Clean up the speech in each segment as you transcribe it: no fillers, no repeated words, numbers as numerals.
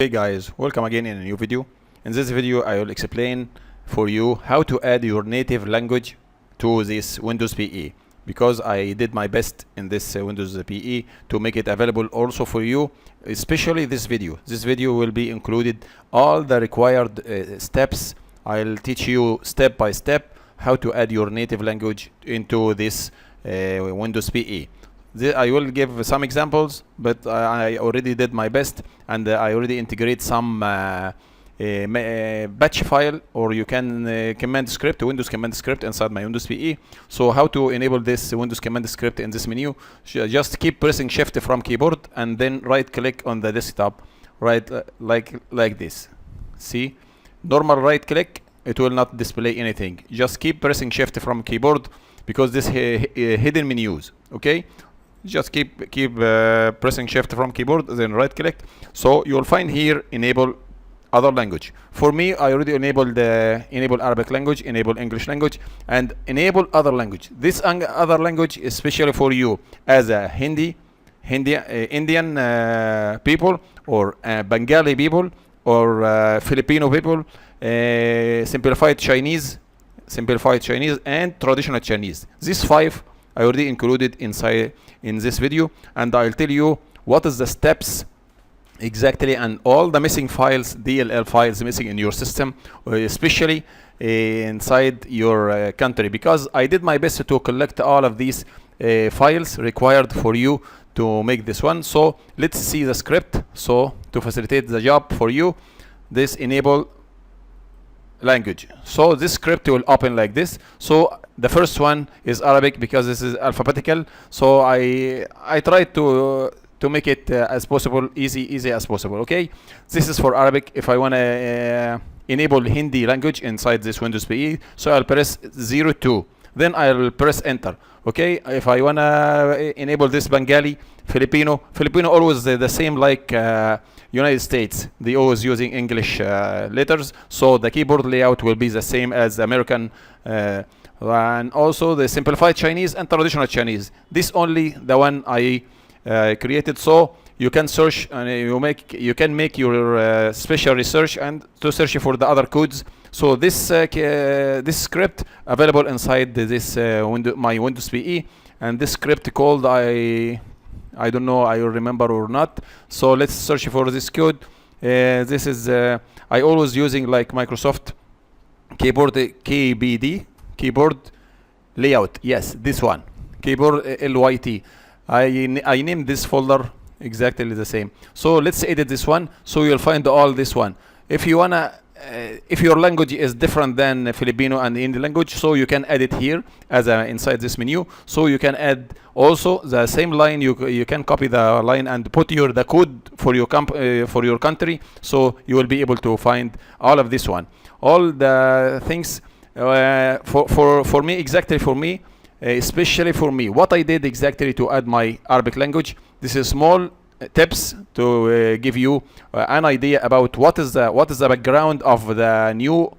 Hey guys, welcome again in a new video. In this video I will explain for you how to add your native language to this Windows PE, because I did my best in this Windows PE to make it available also for you, especially this video. This video will be included all the required steps. I'll teach you step by step how to add your native language into this Windows PE. I will give some examples, but I already did my best, and I already integrate some batch file, or you can command script, Windows command script inside my Windows PE. So how to enable this Windows command script in this menu? Just keep pressing shift from keyboard and then right click on the desktop, right, like this. See, normal right click, it will not display anything. Just keep pressing shift from keyboard because this hidden menus. Okay, just keep pressing shift from keyboard, then right click. So you will find here enable other language. For me, I already enabled enable Arabic language, enable English language, and enable other language. This other language is especially for you as a Indian people, or Bengali people, or Filipino people, simplified Chinese, and traditional Chinese. These five I already included inside in this video, and I'll tell you what is the steps exactly, and all the missing files, DLL files missing in your system, especially inside your country, because I did my best to collect all of these files required for you to make this one. So let's see the script. So to facilitate the job for you, this enable language. So this script will open like this. So the first one is Arabic because this is alphabetical. So I try to make it as possible easy as possible. Okay, this is for Arabic. If I want to enable Hindi language inside this Windows PE, so I'll press 02, then I'll press enter. Okay, if I want to enable this Bengali, Filipino always the same like United States, they always using English letters, so the keyboard layout will be the same as American, and also the simplified Chinese and traditional Chinese. This only the one I created, so you can search and you can make your special research and to search for the other codes. So this this script available inside this my Windows PE, and this script called I don't know I will remember or not. So let's search for this code. This is I always using like Microsoft keyboard KBD, keyboard layout. Yes, this one, keyboard LYT. I named this folder exactly the same. So let's edit this one. So you'll find all this one. If you wanna if your language is different than Filipino and Indian language, so you can add it here as inside this menu. So you can add also the same line. You can copy the line and put the code for your country. So you will be able to find all of this one, all the things for me, exactly for me, especially for me. What I did exactly to add my Arabic language. This is small tips to give you an idea about what is the background of the new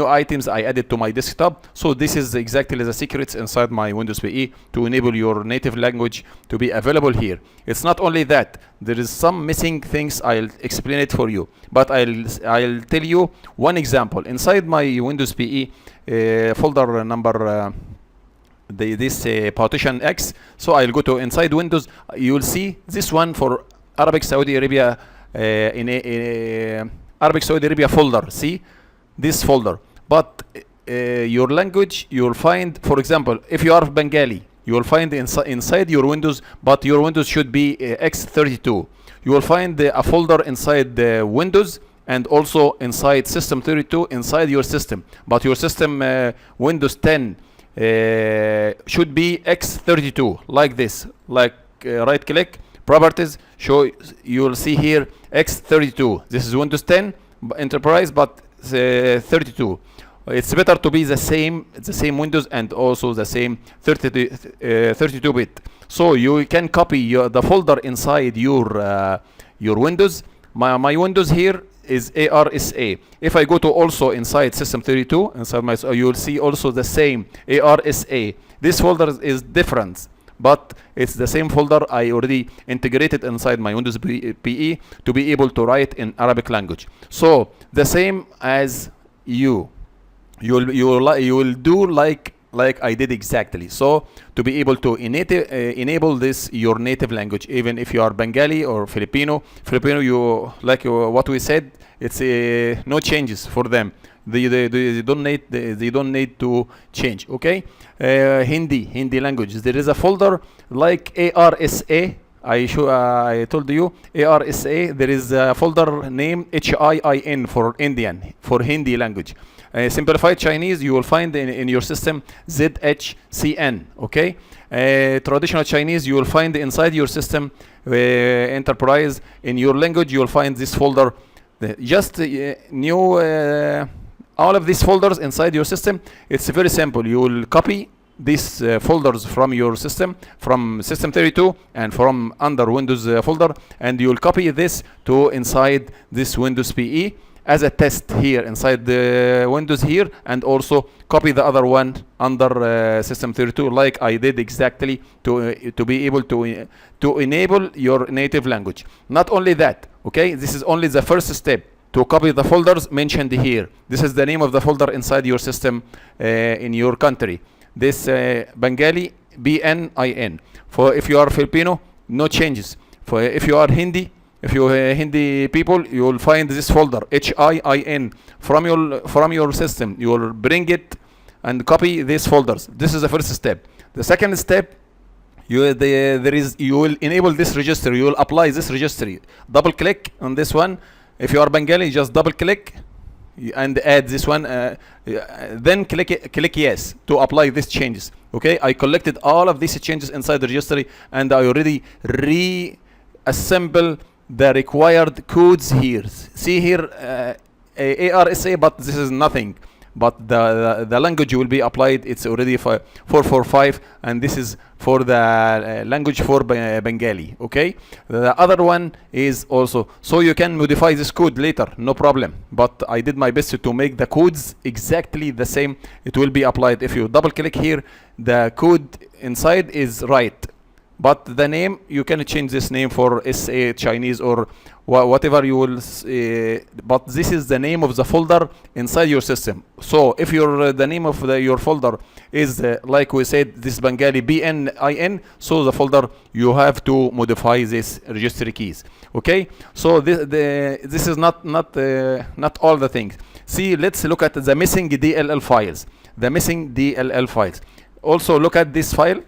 items I added to my desktop. So this is exactly the secrets inside my Windows PE to enable your native language to be available here. It's not only that, there is some missing things. I'll explain it for you, but I'll tell you one example inside my Windows PE folder number this partition X. So I'll go to inside Windows. You'll see this one for Arabic Saudi Arabia, in Arabic Saudi Arabia folder. See this folder, but your language you'll find, for example, if you are Bengali, you will find inside your Windows, but your Windows should be X32. You will find a folder inside the Windows and also inside System 32 inside your system, but your system Windows 10 should be X32 like this. Like right click, properties, show, you will see here X32. This is Windows 10 Enterprise, but 32. It's better to be the same Windows and also the same 32-bit. So you can copy the folder inside your Windows. My Windows here is ARSA. If I go to also inside System 32, inside my, you will see also the same ARSA. This folder is different, but it's the same folder I already integrated inside my Windows PE to be able to write in Arabic language. So the same as you will do like I did exactly. So to be able to enable this your native language, even if you are Bengali or Filipino, you like what we said, it's no changes for them. They don't need to change. Okay, Hindi language. There is a folder like ARSA. I told you ARSA. There is a folder named HIIN for Indian, for Hindi language. Simplified Chinese, you will find in your system ZHCN. Okay, traditional Chinese, you will find inside your system enterprise. In your language, you will find this folder. Just new all of these folders inside your system. It's very simple. You will copy these folders from your system, from system 32 and from under Windows folder, and you will copy this to inside this Windows PE as a test here inside the Windows here, and also copy the other one under system 32 like I did exactly to be able to enable your native language. Not only that, okay, this is only the first step to copy the folders mentioned here. This is the name of the folder inside your system in your country. This Bengali, BNIN. For if you are Filipino, no changes. For if you are Hindi, if you Hindi people, you will find this folder HIIN from your system. You will bring it and copy these folders. This is the first step. The second step, you will enable this registry. You will apply this registry. Double click on this one. If you are Bengali, just double click and add this one. Then click yes to apply these changes. Okay, I collected all of these changes inside the registry, and I already reassemble the required codes here. See here ARSA, but this is nothing. But the language will be applied. It's already 445, and this is for the language for Bengali. Okay, the other one is also, so you can modify this code later, no problem. But I did my best to make the codes exactly the same. It will be applied. If you double click here, the code inside is right, but the name, you can change this name for SA Chinese or whatever you will, but this is the name of the folder inside your system. So if the name of your folder is like we said, this Bengali BNIN, so the folder, you have to modify this registry keys. Okay, so this is not all the things. See, let's look at the missing DLL files. The missing DLL files. Also look at this file.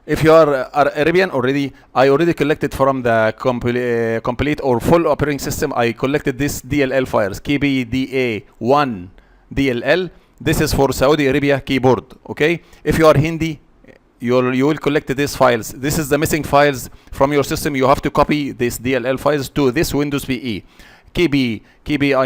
If you are Arabian already, I already collected from the complete or full operating system. I collected this DLL files, KBDA1 DLL. This is for Saudi Arabia keyboard. Okay. If you are Hindi, you will collect these files. This is the missing files from your system. You have to copy these DLL files to this Windows PE. KBINEN.dll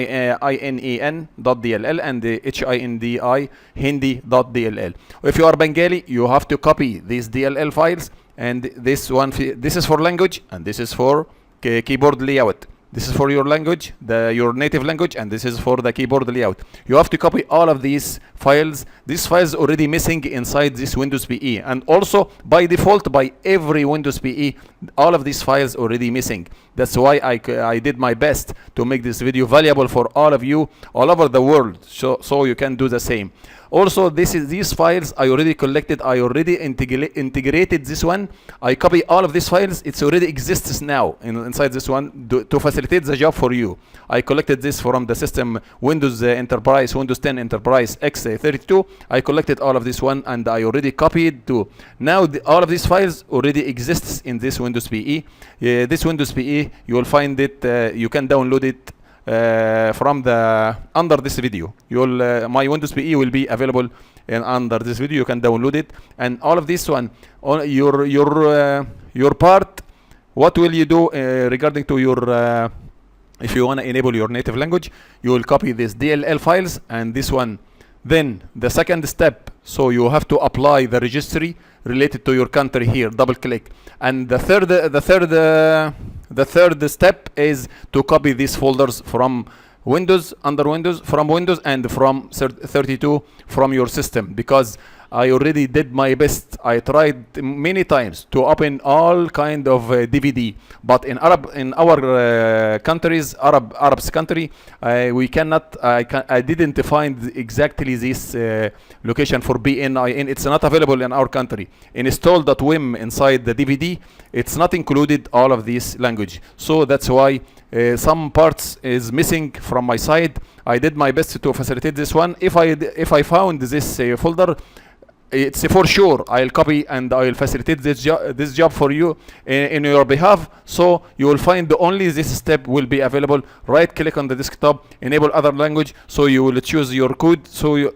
and the HINDI Hindi.dll. If you are Bengali, you have to copy these DLL files, and this is for language, and this is for keyboard layout. This is for your language, your native language, and this is for the keyboard layout. You have to copy all of these files. These files already missing inside this Windows PE, and also by default by every Windows PE, all of these files already missing. That's why I did my best to make this video valuable for all of you all over the world, so you can do the same. Also, these files I already collected. I already integrated this one. I copy all of these files. It already exists now inside this one to facilitate the job for you. I collected this from the system Windows Enterprise, Windows 10 Enterprise X32. I collected all of this one, and I already copied to. Now all of these files already exists in this Windows PE. This Windows PE, you will find it. You can download it from the under this video. My Windows PE will be available under this video. You can download it, and all of this one on your part. What will you do regarding to your if you want to enable your native language? You will copy these DLL files and this one. Then the second step, so you have to apply the registry related to your country here. Double click, and the third step is to copy these folders from Windows, from Windows and from 32 from your system, because I already did my best. I tried many times to open all kind of DVD, but in our countries, Arab's country, we cannot. I didn't find exactly this location for BNIN. It's not available in our country. Install.wim inside the DVD. It's not included all of this language. So that's why some parts is missing from my side. I did my best to facilitate this one. If I found this folder, it's for sure I'll copy and I'll facilitate this job for you in your behalf. So you will find only this step will be available. Right click on the desktop, enable other language. So you will choose your code. So you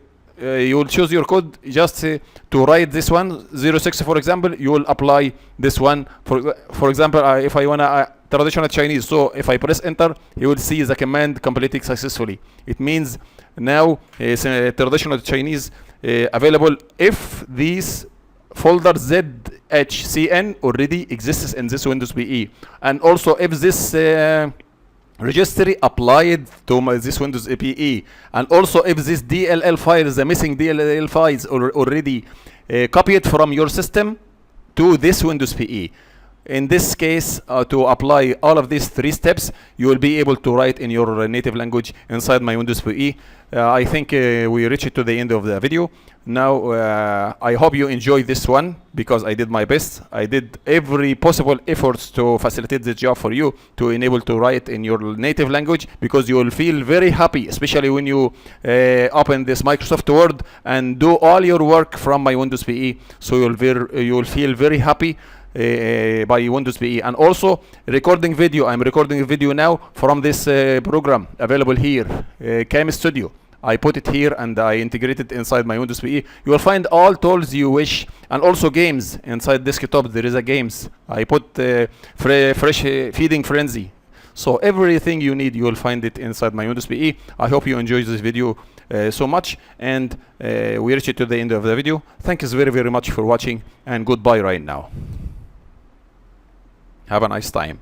will choose your code just to write this one 06, for example. You will apply this one. For example, if I wanna traditional Chinese, so if I press enter, you will see the command completed successfully. It means now traditional Chinese available if this folder ZHCN already exists in this Windows PE, and also if this registry applied to this Windows PE, and also if this DLL files, the missing DLL files, already copied from your system to this Windows PE. In this case, to apply all of these 3 steps, you will be able to write in your native language inside my Windows PE. I think we reached to the end of the video. Now, I hope you enjoyed this one, because I did my best. I did every possible efforts to facilitate this job for you, to enable to write in your native language, because you will feel very happy, especially when you open this Microsoft Word and do all your work from my Windows PE. So you will feel very happy by Windows PE. And also recording video. I'm recording a video now from this program available here, Cam Studio. I put it here and I integrated inside my Windows PE. You will find all tools you wish, and also games inside desktop. There is a games. I put fresh feeding frenzy. So everything you need, you will find it inside my Windows PE. I hope you enjoyed this video so much, and we reached to the end of the video. Thank you very, very much for watching, and goodbye right now. Have a nice time.